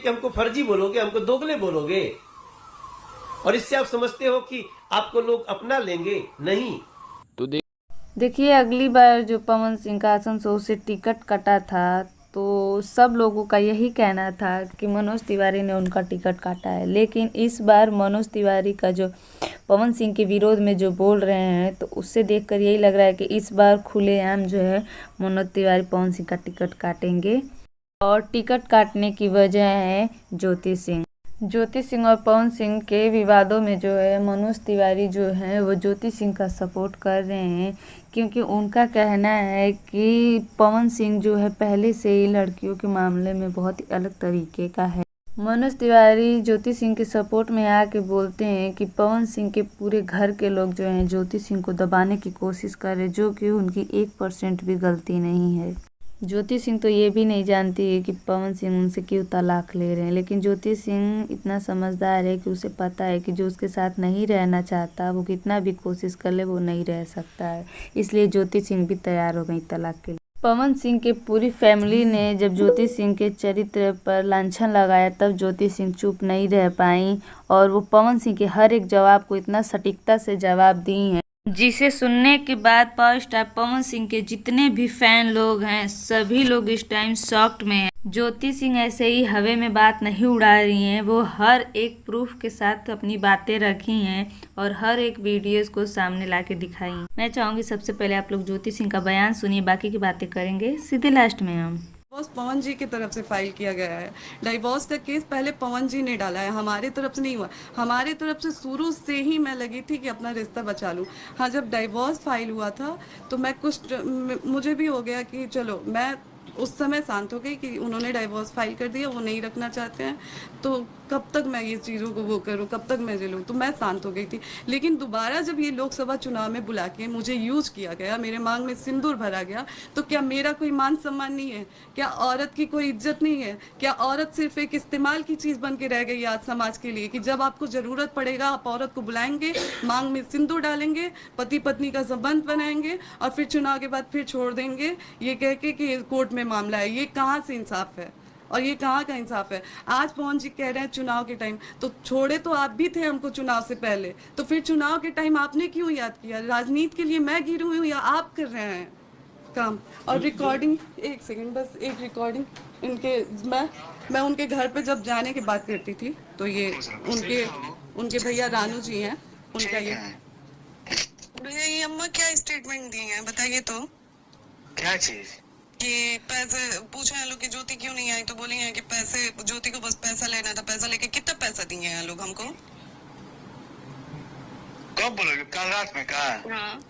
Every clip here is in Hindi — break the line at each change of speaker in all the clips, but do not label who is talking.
कि हमको फर्जी बोलोगे, हमको दोगले बोलोगे, और इससे आप समझते हो कि आपको लोग अपना लेंगे? नहीं।
तो
देखिए, अगली बार जो पवन सिंह का आसनसोल से टिकट कटा था तो सब लोगों का यही कहना था कि मनोज तिवारी ने उनका टिकट काटा है, लेकिन इस बार मनोज तिवारी का जो पवन सिंह के विरोध में जो बोल रहे हैं तो उससे देखकर यही लग रहा है कि इस बार खुलेआम जो है मनोज तिवारी पवन सिंह का टिकट काटेंगे। और टिकट काटने की वजह है ज्योति सिंह और पवन सिंह के विवादों में जो है मनोज तिवारी जो है वो ज्योति सिंह का सपोर्ट कर रहे हैं, क्योंकि उनका कहना है कि पवन सिंह जो है पहले से ही लड़कियों के मामले में बहुत ही अलग तरीके का है। मनोज तिवारी ज्योति सिंह के सपोर्ट में आके बोलते हैं कि पवन सिंह के पूरे घर के लोग जो हैं ज्योति सिंह को दबाने की कोशिश कर रहे, जो कि उनकी 1% भी गलती नहीं है। ज्योति सिंह तो ये भी नहीं जानती है कि पवन सिंह उनसे क्यों तलाक ले रहे हैं, लेकिन ज्योति सिंह इतना समझदार है कि उसे पता है कि जो उसके साथ नहीं रहना चाहता वो कितना भी कोशिश कर ले वो नहीं रह सकता है, इसलिए ज्योति सिंह भी तैयार हो गई तलाक के लिए। पवन सिंह के पूरी फैमिली ने जब ज्योति सिंह के चरित्र पर लांछन लगाया तब ज्योति सिंह चुप नहीं रह पाई और वो पवन सिंह के हर एक जवाब को इतना सटीकता से जवाब दी हैं, जिसे सुनने के बाद पावर स्टार पवन सिंह के जितने भी फैन लोग हैं सभी लोग इस टाइम शॉक्ड में हैं। ज्योति सिंह ऐसे ही हवा में बात नहीं उड़ा रही हैं, वो हर एक प्रूफ के साथ अपनी बातें रखी हैं और हर एक वीडियोस को सामने ला के दिखाई। मैं चाहूँगी सबसे पहले आप लोग ज्योति सिंह का बयान सुनिए, बाकी की बातें करेंगे सीधे लास्ट में हम।
डिवोर्स पवन जी की तरफ से फाइल किया गया है। डिवोर्स का केस पहले पवन जी ने डाला है, हमारे तरफ से नहीं हुआ। हमारे तरफ से शुरू से ही मैं लगी थी कि अपना रिश्ता बचा लूँ। हाँ, जब डिवोर्स फाइल हुआ था तो मैं मुझे भी हो गया कि चलो, मैं उस समय शांत हो गई कि उन्होंने डिवोर्स फाइल कर दिया, वो नहीं रखना चाहते हैं, तो कब तक मैं ये चीज़ों को वो करूँ, कब तक मैं झेलूँ, तो मैं शांत हो गई थी। लेकिन दोबारा जब ये लोकसभा चुनाव में बुला के मुझे यूज किया गया, मेरे मांग में सिंदूर भरा गया, तो क्या मेरा कोई मान सम्मान नहीं है? क्या औरत की कोई इज्जत नहीं है? क्या औरत सिर्फ एक इस्तेमाल की चीज़ बन के रह गई आज समाज के लिए, कि जब आपको ज़रूरत पड़ेगा आप औरत को बुलाएंगे, मांग में सिंदूर डालेंगे, पति पत्नी का संबंध बनाएंगे और फिर चुनाव के बाद फिर छोड़ देंगे ये कह के कि कोर्ट में मामला है? ये कहाँ से इंसाफ है और ये कहाँ का इंसाफ है? आज पवन जी कह रहे हैं चुनाव के टाइम, तो छोड़े तो आप भी थे हमको चुनाव से पहले, तो फिर चुनाव के टाइम आपने क्यों याद किया? राजनीति के लिए मैं गिरी हुई हूँ या आप कर रहे हैं काम? और रिकॉर्डिंग, एक सेकंड बस, एक रिकॉर्डिंग इनके, मैं उनके घर पे जब जाने की बात करती थी तो ये उनके भैया रानू जी हैं, उनका ये
भैया, ये अम्मा क्या स्टेटमेंट दी है बताइए तो।
क्या चीज?
कि पैसे पूछे हैं लोग कि ज्योति क्यों नहीं आई, तो बोली हैं कि पैसे, ज्योति को बस पैसा लेना था, पैसा लेके कितना पैसा दिए हैं लोग हमको?
कब बोलोगे? कल रात में? कहा?
हाँ,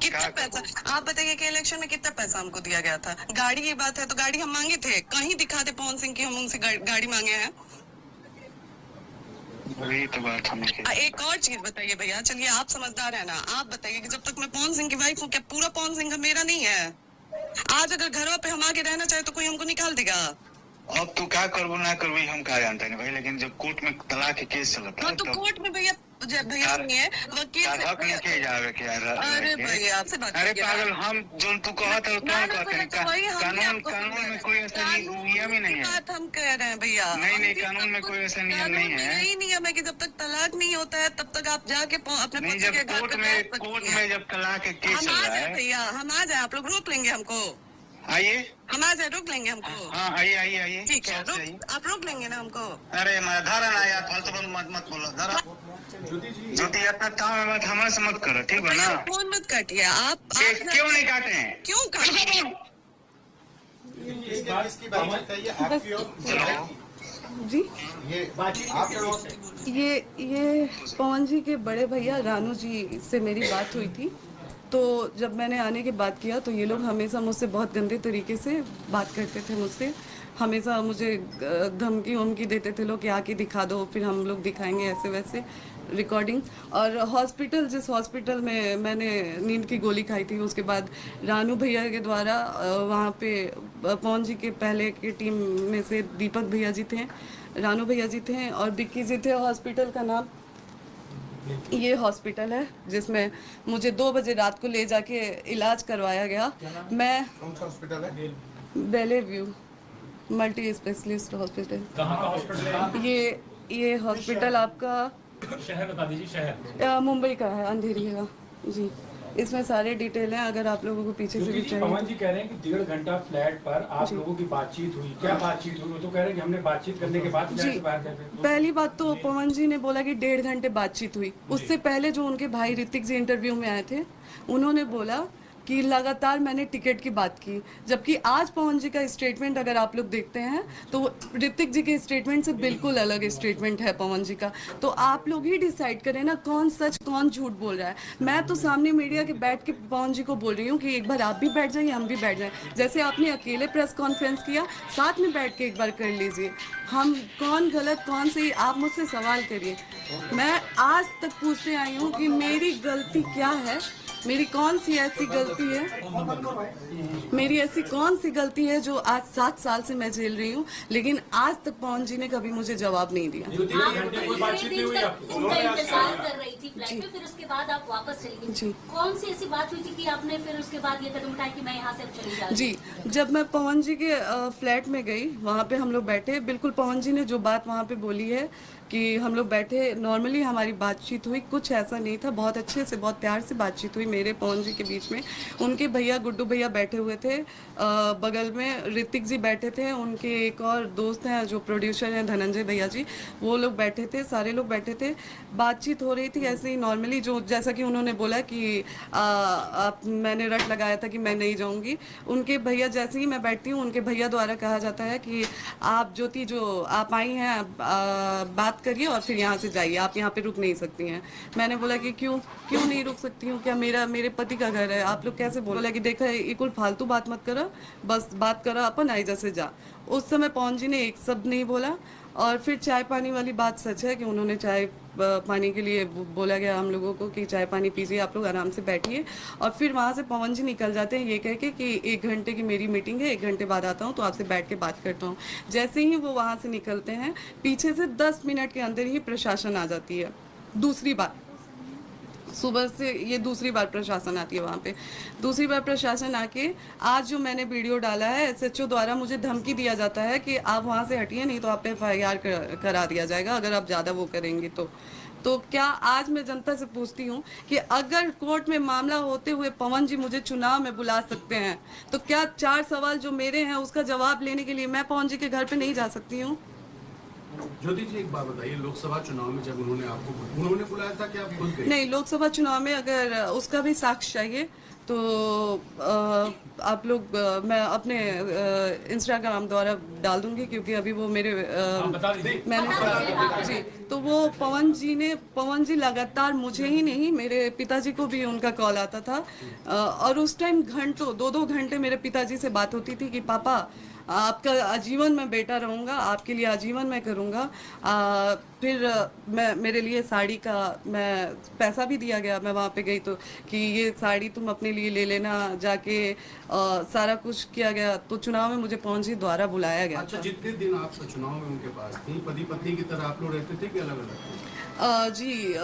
कितना पैसा? आप बताइए कि इलेक्शन में कितना पैसा हमको दिया गया था? गाड़ी की बात है तो गाड़ी हम मांगे थे, कहीं दिखा दे पवन सिंह की हम उनसे गाड़ी मांगे हैं?
वही तो बात हम।
एक और चीज बताइए भैया, चलिए आप समझदार है ना, आप बताइए कि जब तक मैं पवन सिंह की वाइफ हूँ क्या पूरा पवन सिंह का मेरा नहीं है? आज अगर घरों पे हम आके रहना चाहे तो कोई हमको निकाल देगा?
अब तू क्या करबो ना करबो हम क्या जानते हैं भाई, लेकिन जब कोर्ट में तलाक के केस चलता
है तो कोर्ट में भैया सुनिए वकील अरे भैया आपसे बात,
अरे पागल, हम जो तू कहत है तो कहते हैं कानून में कोई ऐसा नियम ही नहीं है।
बात हम कह रहे हैं भैया,
नहीं, कानून में कोई ऐसा नियम नहीं है।
यही नियम है कि जब तक तलाक नहीं होता है तब तक आप जाके अपने
नहीं, जब कोर्ट में जब तलाक के केस चल रहा है
भैया, हम आ जाए, आप लोग रोक लेंगे हमको?
आइए,
हम आ जाए, रोक लेंगे हमको?
हाँ आइए,
ठीक है, आप रोक लेंगे ना हमको?
अरे मैं धारा ना यार, फालतू मत बोलो धारा। ज्योति अपना काम है, मत हमारे से मत करो, ठीक है ना?
फोन मत काटिए आप
क्यों नहीं काटे हैं?
क्यों काटे?
जी, ये पवन जी के बड़े भैया रानू जी से मेरी बात हुई थी, तो जब मैंने आने की बात किया तो ये लोग हमेशा मुझसे बहुत गंदे तरीके से बात करते थे मुझसे, हमेशा मुझे धमकी वमकी देते थे लोग कि आके दिखा दो, फिर हम लोग दिखाएंगे ऐसे वैसे रिकॉर्डिंग। और हॉस्पिटल, जिस हॉस्पिटल में मैंने नींद की गोली खाई थी, उसके बाद रानू भैया के द्वारा वहाँ पे पवन जी के पहले की टीम में से दीपक भैया जी थे, रानू भैया जी थे और बिक्की जी थे। हॉस्पिटल का नाम ये हॉस्पिटल है जिसमें मुझे 2 बजे रात को ले जाके इलाज करवाया गया। मैं
कौन सा हॉस्पिटल है?
बेले व्यू मल्टी स्पेशलिस्ट हॉस्पिटल।
कहाँ का हॉस्पिटल है?
ये हॉस्पिटल आपका
शहर बता दीजिए, शहर।
मुंबई का है, अंधेरी का जी। इसमें सारे डिटेल हैं, अगर आप लोगों को पीछे से भी चाहिए।
पवन जी कह रहे हैं कि 1.5 घंटा फ्लैट पर आप लोगों की बातचीत हुई, क्या बातचीत हुई? वो तो कह रहे हैं कि हमने बातचीत करने के बाद फ्लैट से बाहर गए।
पहली बात तो पवन जी ने बोला कि 1.5 घंटे बातचीत हुई। उससे पहले जो उनके भाई ऋतिक जी इंटरव्यू में आए थे, उन्होंने बोला कि लगातार मैंने टिकट की बात की, जबकि आज पवन जी का स्टेटमेंट अगर आप लोग देखते हैं तो ऋतिक जी के स्टेटमेंट से बिल्कुल अलग स्टेटमेंट है पवन जी का। तो आप लोग ही डिसाइड करें ना, कौन सच कौन झूठ बोल रहा है। मैं तो सामने मीडिया के बैठ के पवन जी को बोल रही हूँ कि एक बार आप भी बैठ जाइए, हम भी बैठ जाएं। जैसे आपने अकेले प्रेस कॉन्फ्रेंस किया, साथ में बैठ के एक बार कर लीजिए। हम कौन गलत कौन सही, आप मुझसे सवाल करिए। मैं आज तक पूछते आई हूँ कि मेरी गलती क्या है, मेरी कौन सी ऐसी गलती है, मेरी ऐसी कौन सी गलती है जो आज 7 साल से मैं झेल रही हूँ, लेकिन आज तक पवन जी ने कभी मुझे जवाब नहीं दिया।
उनका इंतजार कर रही थी फ्लैट में, फिर उसके बाद आप वापस चली गई।
जी।
कौन सी ऐसी बात हुई थी कि आपने फिर उसके बाद ये कदम उठाया कि मैं यहाँ से अब चली जा रही
जी, जब मैं पवन जी के फ्लैट में गई, वहाँ पे हम लोग बैठे, बिल्कुल पवन जी ने जो बात वहाँ पे बोली है कि हम लोग बैठे, नॉर्मली हमारी बातचीत हुई, कुछ ऐसा नहीं था, बहुत अच्छे से बहुत प्यार से बातचीत हुई मेरे पवन जी के बीच में। उनके भैया गुड्डू भैया बैठे हुए थे, बगल में ऋतिक जी बैठे थे, उनके एक और दोस्त हैं जो प्रोड्यूसर हैं धनंजय भैया जी, वो लोग बैठे थे, सारे लोग बैठे थे। बातचीत हो रही थी ऐसे ही नॉर्मली, जो जैसा कि उन्होंने बोला कि मैंने रट लगाया था कि मैं नहीं जाऊँगी। उनके भैया, जैसे ही मैं बैठती हूँ, उनके भैया द्वारा कहा जाता है कि आप ज्योति जो आप आई हैं, बात करिए और फिर यहाँ से जाइए, आप यहाँ पे रुक नहीं सकती हैं। मैंने बोला कि क्यों नहीं रुक सकती हूँ, क्या मेरे पति का घर है, आप लोग कैसे बोला कि देखा ये कुल फालतू बात मत करो, बस बात करो अपन, आई जैसे जा। उस समय पवन जी ने एक शब्द नहीं बोला। और फिर चाय पानी वाली बात सच है कि उन्होंने चाय पानी के लिए बोला गया हम लोगों को कि चाय पानी पीजिए, आप लोग आराम से बैठिए। और फिर वहाँ से पवन जी निकल जाते हैं ये कह के कि 1 घंटे की मेरी मीटिंग है, 1 घंटे बाद आता हूँ तो आपसे बैठ के बात करता हूँ। जैसे ही वो वहाँ से निकलते हैं, पीछे से 10 मिनट के अंदर ही प्रशासन आ जाती है। दूसरी बार सुबह से ये दूसरी बार प्रशासन आती है वहाँ पे। दूसरी बार प्रशासन आके, आज जो मैंने वीडियो डाला है, एसएचओ द्वारा मुझे धमकी दिया जाता है कि आप वहाँ से हटिए, नहीं तो आप पे FIR करा दिया जाएगा अगर आप ज़्यादा वो करेंगे तो क्या आज मैं जनता से पूछती हूँ कि अगर कोर्ट में मामला होते हुए पवन जी मुझे चुनाव में बुला सकते हैं, तो क्या 4 सवाल जो मेरे हैं उसका जवाब लेने के लिए मैं पवन जी के घर पे नहीं जा सकती हूँ?
ज्योति जी, एक बात बताइए, लोकसभा चुनाव में जब उन्होंने बुलाया था कि आप खुद गए?
नहीं, लोकसभा चुनाव में अगर उसका भी साक्ष्य चाहिए तो आप लोग, मैं अपने इंस्टाग्राम द्वारा डाल दूंगी, क्योंकि अभी वो मेरे मैंने जी, तो वो पवन जी लगातार, मुझे ही नहीं मेरे पिताजी को भी उनका कॉल आता था। और उस टाइम घंटों 2-2 घंटे मेरे पिताजी से बात होती थी कि पापा आपका आजीवन मैं बेटा रहूँगा, आपके लिए आजीवन मैं करूँगा। फिर मेरे लिए साड़ी का मैं पैसा भी दिया गया, मैं वहाँ पे गई तो कि ये साड़ी तुम अपने लिए ले लेना जाके, सारा कुछ किया गया। तो चुनाव में मुझे पवन जी द्वारा बुलाया गया।
अच्छा, जितने दिन आप चुनाव में उनके पास थी, पति पत्नी की तरह आप लोग रहते थे कि अलग अलग?
जी,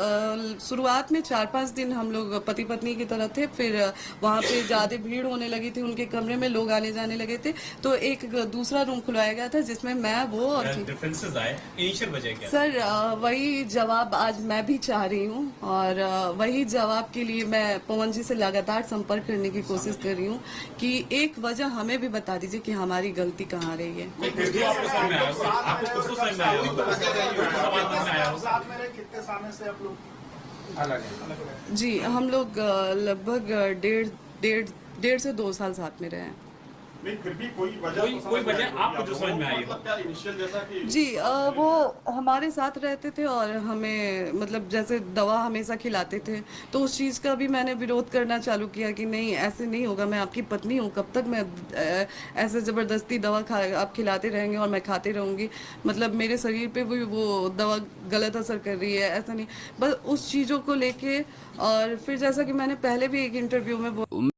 शुरुआत में 4-5 दिन हम लोग पति पत्नी की तरह थे। फिर वहाँ पे ज़्यादा भीड़ होने लगी थी, उनके कमरे में लोग आने जाने लगे थे, तो एक दूसरा रूम खुलवाया गया था जिसमें मैं, वो और
डिफरेंसेस आए, इनिशियल वजह क्या?
सर, वही जवाब आज मैं भी चाह रही हूँ, और वही जवाब के लिए मैं पवन जी से लगातार संपर्क करने की कोशिश कर रही हूँ कि एक वजह हमें भी बता दीजिए कि हमारी गलती कहाँ रही है। जी, हम लोग लगभग 1.5 से 2 साल साथ में रहे हैं।
नहीं, फिर भी कोई वजह
आपको जो समझ में आई हो?
इनिशियल जैसा कि
जी, वो हमारे साथ रहते थे और हमें मतलब जैसे दवा हमेशा खिलाते थे, तो उस चीज़ का भी मैंने विरोध करना चालू किया कि नहीं, ऐसे नहीं होगा, मैं आपकी पत्नी हूँ, कब तक मैं ऐसे ज़बरदस्ती दवा आप खिलाते रहेंगे और मैं खाते रहूँगी, मतलब मेरे शरीर पे भी वो दवा गलत असर कर रही है, ऐसा नहीं, बस उस चीज़ों को लेके। और फिर जैसा कि मैंने पहले भी एक इंटरव्यू में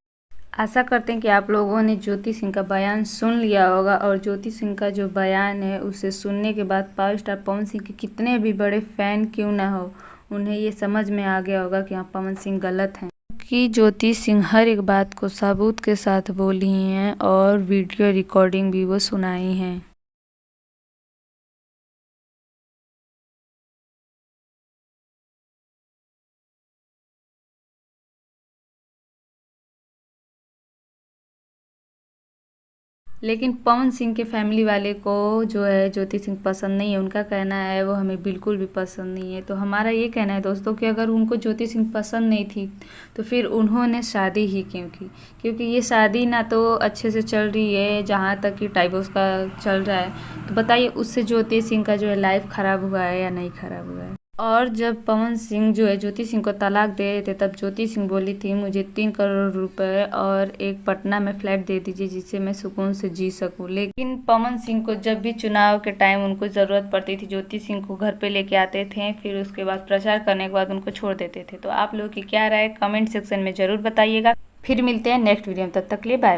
आशा करते हैं कि आप लोगों ने ज्योति सिंह का बयान सुन लिया होगा, और ज्योति सिंह का जो बयान है उसे सुनने के बाद पावर स्टार पवन सिंह के कितने भी बड़े फ़ैन क्यों ना हो, उन्हें ये समझ में आ गया होगा कि हाँ, पवन सिंह गलत हैं, कि ज्योति सिंह हर एक बात को सबूत के साथ बोली हैं और वीडियो रिकॉर्डिंग भी वो सुनाई हैं। लेकिन पवन सिंह के फैमिली वाले को जो है ज्योति सिंह पसंद नहीं है। उनका कहना है वो हमें बिल्कुल भी पसंद नहीं है। तो हमारा ये कहना है दोस्तों कि अगर उनको ज्योति सिंह पसंद नहीं थी तो फिर उन्होंने शादी ही क्यों की, क्योंकि ये शादी ना तो अच्छे से चल रही है, जहाँ तक कि डाइवोर्स का चल रहा है। तो बताइए उससे ज्योति सिंह का जो है लाइफ ख़राब हुआ है या नहीं ख़राब हुआ है। और जब पवन सिंह जो है ज्योति सिंह को तलाक दे रहे थे तब ज्योति सिंह बोली थी मुझे 3 करोड़ रुपए और एक पटना में फ्लैट दे दीजिए जिससे मैं सुकून से जी सकूं। लेकिन पवन सिंह को जब भी चुनाव के टाइम उनको ज़रूरत पड़ती थी ज्योति सिंह को घर पे लेके आते थे, फिर उसके बाद प्रचार करने के बाद उनको छोड़ देते थे। तो आप लोगों की क्या राय कमेंट सेक्शन में ज़रूर बताइएगा। फिर मिलते हैं नेक्स्ट वीडियो में, तब तक के लिए बाय।